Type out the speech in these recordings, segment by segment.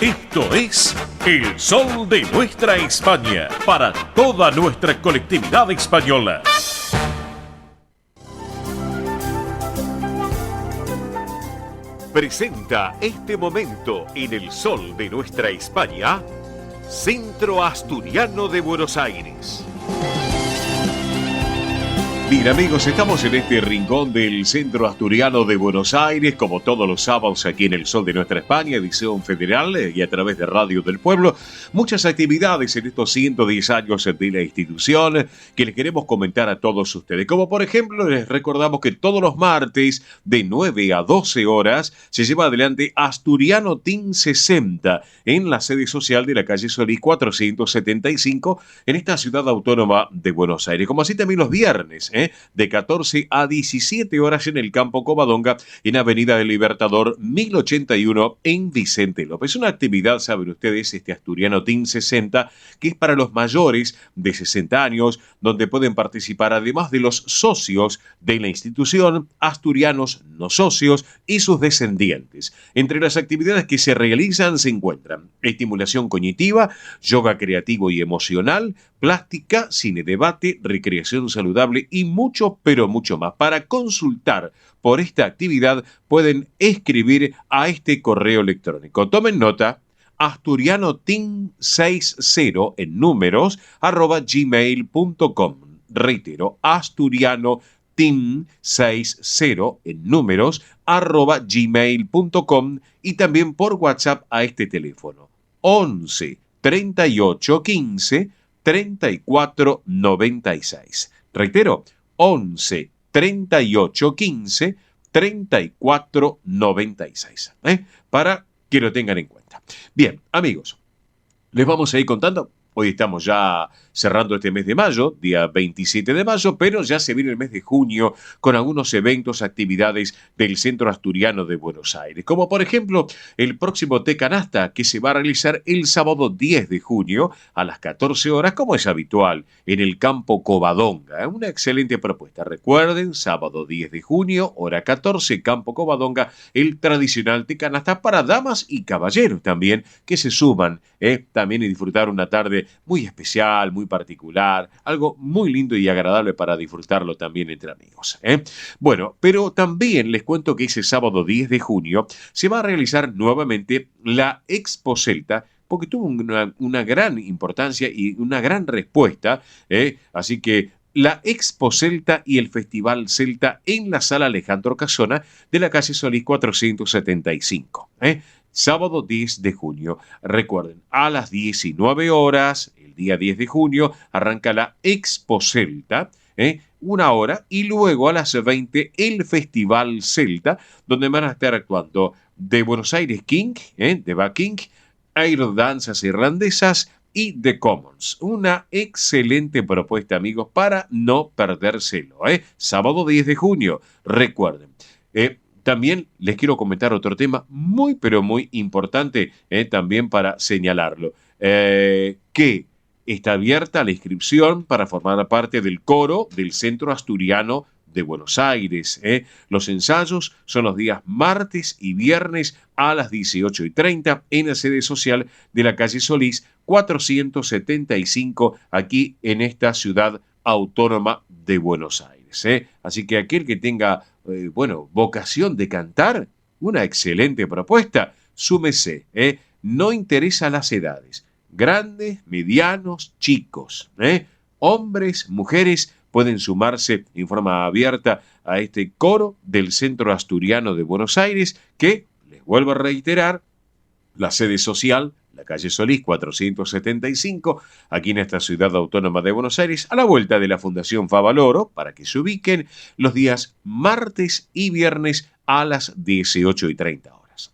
Esto es El Sol de Nuestra España, para toda nuestra colectividad española. Presenta este momento en El Sol de Nuestra España, Centro Asturiano de Buenos Aires. Bien, amigos, estamos en este rincón del Centro Asturiano de Buenos Aires, como todos los sábados aquí en El Sol de Nuestra España, edición federal y a través de Radio del Pueblo. Muchas actividades en estos 110 años de la institución que les queremos comentar a todos ustedes. Como por ejemplo, les recordamos que todos los martes de 9 a 12 horas se lleva adelante Asturiano Team 60 en la sede social de la calle Solís 475 en esta ciudad autónoma de Buenos Aires. Como así también los viernes, de 14 a 17 horas en el Campo Covadonga, en Avenida del Libertador 1081 en Vicente López. Una actividad, saben ustedes, este Asturiano Team 60, que es para los mayores de 60 años, donde pueden participar además de los socios de la institución, asturianos no socios y sus descendientes. Entre las actividades que se realizan se encuentran estimulación cognitiva, yoga creativo y emocional, plástica, cine debate, recreación saludable y mucho, pero mucho más. Para consultar por esta actividad pueden escribir a este correo electrónico. Tomen nota: asturianoteam60 en números @gmail.com. Reitero, asturianoteam60 en números @gmail.com, y también por WhatsApp a este teléfono 11 38 15 34 96. Reitero, 11 38 15 34 96. Para que lo tengan en cuenta. Bien, amigos, les vamos a ir contando. Hoy estamos ya cerrando este mes de mayo, día 27 de mayo, pero ya se viene el mes de junio con algunos eventos, actividades del Centro Asturiano de Buenos Aires. Como por ejemplo, el próximo Té Canasta, que se va a realizar el sábado 10 de junio a las 14 horas, como es habitual, en el Campo Covadonga. Una excelente propuesta. Recuerden, sábado 10 de junio, hora 14, Campo Covadonga, el tradicional Té Canasta para damas y caballeros también, que se suman también y disfrutar una tarde muy especial, muy particular, algo muy lindo y agradable para disfrutarlo también entre amigos. Bueno, pero también les cuento que ese sábado 10 de junio se va a realizar nuevamente la Expo Celta, porque tuvo una gran importancia y una gran respuesta, así que la Expo Celta y el Festival Celta en la Sala Alejandro Casona de la calle Solís 475. Sábado 10 de junio. Recuerden, a las 19 horas, el día 10 de junio, arranca la Expo Celta, una hora, y luego a las 20 el Festival Celta, donde van a estar actuando The Buenos Aires King, The Back King, Air Danzas Irlandesas y The Commons. Una excelente propuesta, amigos, para no perdérselo. Sábado 10 de junio, recuerden. También les quiero comentar otro tema muy, pero muy importante, también para señalarlo, que está abierta la inscripción para formar parte del coro del Centro Asturiano de Buenos Aires. Los ensayos son los días martes y viernes a las 18:30 en la sede social de la calle Solís 475, aquí en esta ciudad autónoma de Buenos Aires. Así que aquel que tenga vocación de cantar, una excelente propuesta, súmese. No interesa las edades, grandes, medianos, chicos, hombres, mujeres, pueden sumarse en forma abierta a este coro del Centro Asturiano de Buenos Aires, que, les vuelvo a reiterar, la sede social, la calle Solís 475, aquí en esta ciudad autónoma de Buenos Aires, a la vuelta de la Fundación Favaloro, para que se ubiquen los días martes y viernes a las 18:30 horas,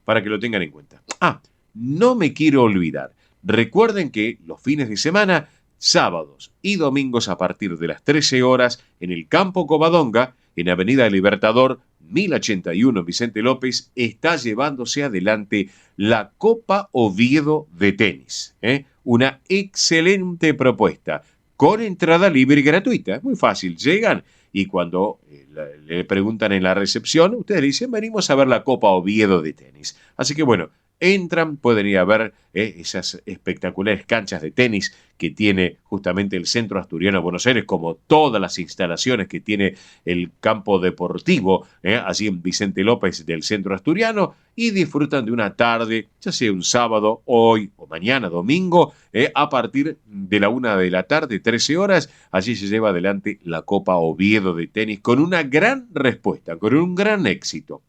para que lo tengan en cuenta. No me quiero olvidar, recuerden que los fines de semana, sábados y domingos a partir de las 13 horas, en el Campo Covadonga, en Avenida del Libertador 1081 Vicente López, está llevándose adelante la Copa Oviedo de tenis. Una excelente propuesta, con entrada libre y gratuita. Muy fácil, llegan y cuando le preguntan en la recepción, ustedes le dicen, venimos a ver la Copa Oviedo de tenis. Así que bueno, entran, pueden ir a ver esas espectaculares canchas de tenis que tiene justamente el Centro Asturiano de Buenos Aires, como todas las instalaciones que tiene el campo deportivo, allí en Vicente López del Centro Asturiano, y disfrutan de una tarde, ya sea un sábado, hoy o mañana, domingo, a partir de la 1 de la tarde, 13 horas, allí se lleva adelante la Copa Oviedo de tenis con una gran respuesta, con un gran éxito.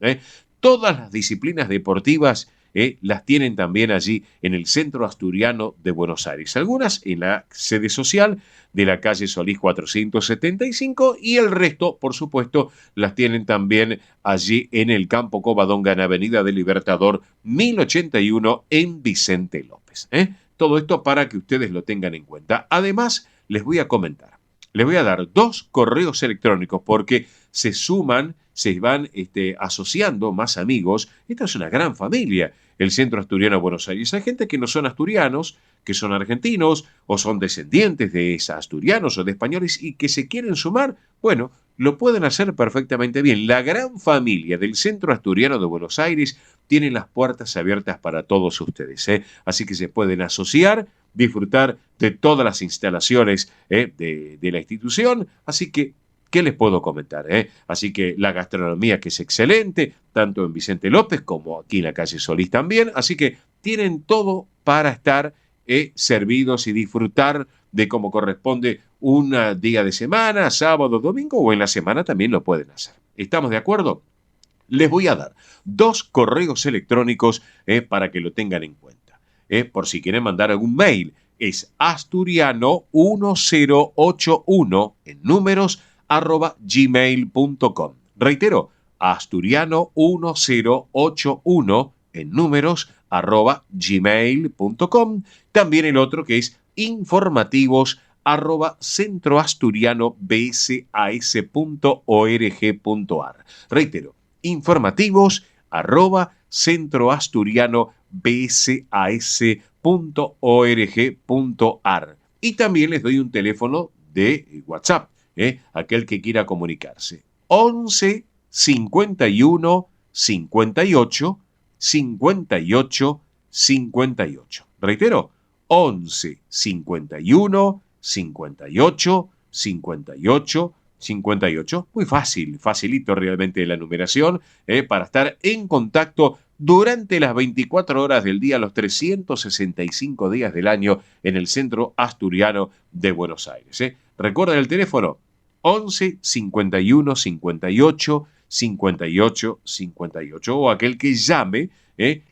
Todas las disciplinas deportivas las tienen también allí en el Centro Asturiano de Buenos Aires. Algunas en la sede social de la calle Solís 475 y el resto, por supuesto, las tienen también allí en el Campo Covadonga en Avenida del Libertador 1081 en Vicente López. Todo esto para que ustedes lo tengan en cuenta. Además, les voy a comentar. Les voy a dar 2 correos electrónicos porque se suman, se van asociando más amigos. Esta es una gran familia, el Centro Asturiano de Buenos Aires. Hay gente que no son asturianos, que son argentinos o son descendientes de asturianos o de españoles y que se quieren sumar. Bueno, lo pueden hacer perfectamente bien. La gran familia del Centro Asturiano de Buenos Aires tiene las puertas abiertas para todos ustedes. Así que se pueden asociar, disfrutar de todas las instalaciones de la institución. Así que, ¿qué les puedo comentar? Así que la gastronomía que es excelente, tanto en Vicente López como aquí en la calle Solís también. Así que tienen todo para estar servidos y disfrutar de como corresponde un día de semana, sábado, domingo o en la semana también lo pueden hacer. ¿Estamos de acuerdo? Les voy a dar 2 correos electrónicos para que lo tengan en cuenta. Por si quieren mandar algún mail, es asturiano1081 en números @gmail.com. Reitero, asturiano1081 en números @gmail.com. También el otro que es informativos @centroasturianobsas.org.ar. Reitero, informativos @centroasturianobsas.org.ar. Y también les doy un teléfono de WhatsApp, aquel que quiera comunicarse. 11 51 58 58 58. Reitero, 11 51 58 58 58. Muy fácil, facilito realmente la numeración para estar en contacto durante las 24 horas del día, los 365 días del año en el Centro Asturiano de Buenos Aires. ¿Recuerdan el teléfono? 11 51 58 58 58 o aquel que llame,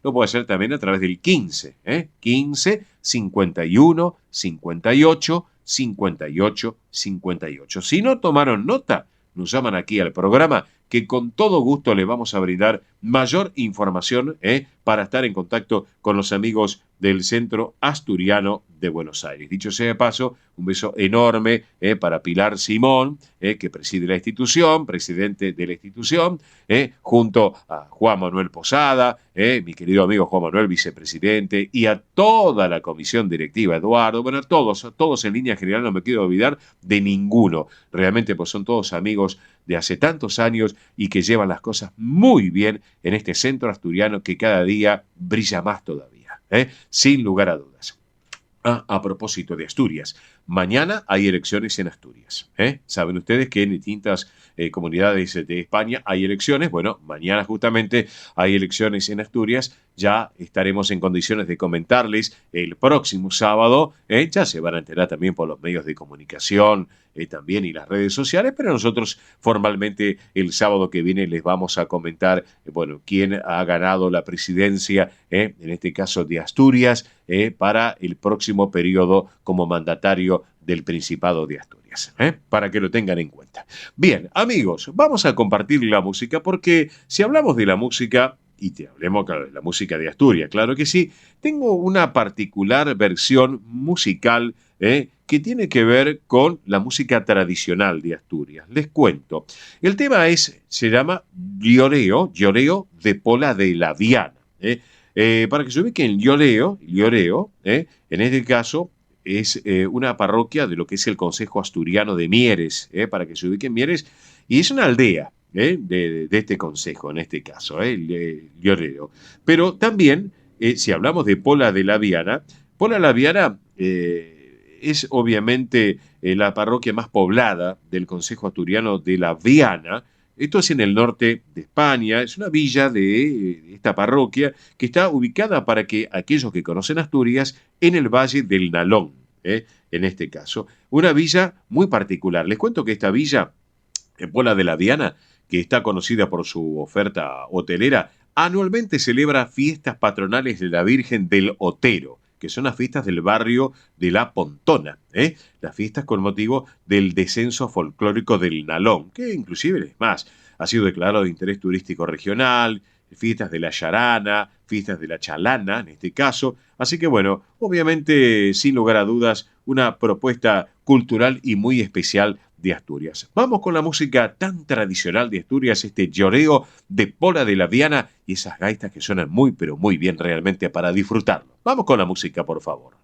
lo puede hacer también a través del 15, 15 51 58 58 58. Si no tomaron nota, nos llaman aquí al programa que con todo gusto le vamos a brindar mayor información para estar en contacto con los amigos del Centro Asturiano de Buenos Aires. Dicho sea de paso, un beso enorme para Pilar Simón, que preside la institución, presidente de la institución, junto a Juan Manuel Posada, mi querido amigo Juan Manuel, vicepresidente, y a toda la comisión directiva, Eduardo, bueno, a todos en línea general, no me quiero olvidar de ninguno. Realmente pues son todos amigos de hace tantos años y que llevan las cosas muy bien en este centro asturiano que cada día brilla más todavía, sin lugar a dudas. A propósito de Asturias, mañana hay elecciones en Asturias. Saben ustedes que en distintas comunidades de España hay elecciones. Bueno, mañana justamente hay elecciones en Asturias. Ya estaremos en condiciones de comentarles el próximo sábado. Ya se van a enterar también por los medios de comunicación también y las redes sociales, pero nosotros formalmente el sábado que viene les vamos a comentar, bueno, quién ha ganado la presidencia, en este caso de Asturias, para el próximo periodo como mandatario del Principado de Asturias, para que lo tengan en cuenta. Bien, amigos, vamos a compartir la música porque si hablamos de la música, y te hablemos claro, de la música de Asturias, claro que sí, tengo una particular versión musical que tiene que ver con la música tradicional de Asturias. Les cuento. El tema se llama Lloreo, Lloreo de Pola de la Viana. Para que se ubiquen, Lloreo, en este caso es una parroquia de lo que es el Consejo Asturiano de Mieres, para que se ubiquen Mieres, y es una aldea de este consejo, en este caso, Lloreo. Pero también si hablamos de Pola la Viana es obviamente la parroquia más poblada del Concejo Asturiano de la Viana. Esto es en el norte de España, es una villa de esta parroquia que está ubicada para que aquellos que conocen Asturias en el Valle del Nalón, en este caso. Una villa muy particular. Les cuento que esta villa, en Pola de la Viana, que está conocida por su oferta hotelera, anualmente celebra fiestas patronales de la Virgen del Otero, que son las fiestas del barrio de La Pontona, las fiestas con motivo del descenso folclórico del Nalón, que inclusive es más, ha sido declarado de interés turístico regional, fiestas de la Yarana, fiestas de la Chalana, en este caso. Así que bueno, obviamente, sin lugar a dudas, una propuesta cultural y muy especial de Asturias. Vamos con la música tan tradicional de Asturias, este lloreo de Pola de la Viana y esas gaitas que suenan muy, pero muy bien realmente para disfrutarlo. Vamos con la música, por favor.